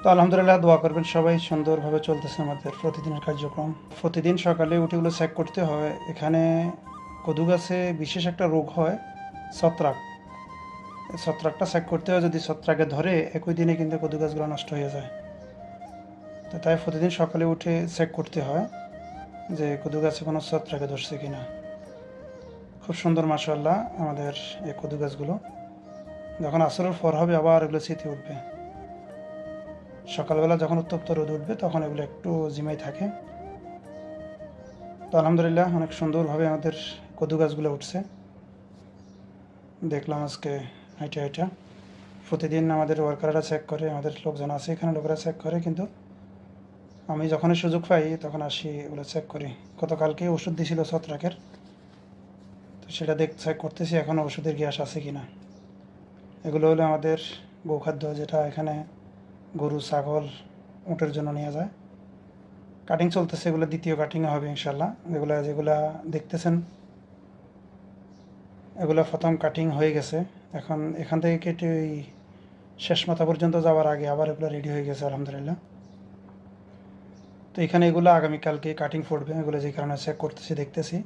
তো আলহামদুলিল্লাহ দোয়া করবেন সবাই, সুন্দরভাবে চলতেছে আমাদের প্রতিদিনের কার্যক্রম। প্রতিদিন সকালে উঠে এগুলো চেক করতে হয়। এখানে কদু গাছে বিশেষ একটা রোগ হয়, ছত্রাক। এই ছত্রাকটা চেক করতে হয়, যদি ছত্রাকে ধরে একই দিনে কিন্তু কদু গাছগুলো নষ্ট হয়ে যায়। তো তাই প্রতিদিন সকালে উঠে চেক করতে হয় যে কদু গাছে কোনো ছত্রাকে ধরছে কিনা। খুব সুন্দর মাশাআল্লাহ আমাদের এই কদু গাছগুলো। যখন আসরের পর হবে আবার এগুলো শীতে উঠবে। সকালবেলা যখন উত্তপ্ত রোদ উঠবে তখন এগুলো একটু ঝিমাই থাকে। তো আলহামদুলিল্লাহ অনেক সুন্দরভাবে আমাদের কদু গাছগুলো উঠছে। দেখলাম আজকে হাইটা হাইটা প্রতিদিন আমাদের ওয়ার্কাররা চেক করে, আমাদের লোকজন আছে এখানে, লোকেরা চেক করে, কিন্তু আমি যখনই সুযোগ পাই তখন আসি এগুলো চেক করি। গতকালকে ওষুধ দিয়েছিল ছত্রাকের, তো সেটা চেক করতেছি এখন ওষুধের গ্যাস আছে কি না। এগুলো হলো আমাদের গোখাদ্য, যেটা এখানে গরু, ছাগল, উটের জন্য নিয়ে যায়। কাটিং চলতেছে, এগুলো দ্বিতীয় কাটিংয়ে হবে ইনশাল্লাহ। যেগুলা দেখতেছেন এগুলো প্রথম কাটিং হয়ে গেছে। এখন এখান থেকে কেটে ওই শেষ মাথা পর্যন্ত যাওয়ার আগে আবার এগুলো রেডি হয়ে গেছে আলহামদুলিল্লাহ। তো এখানে এগুলো আগামীকালকে কাটিং পড়বে, এগুলো যে কারণে চেক করতেছি, দেখতেছি।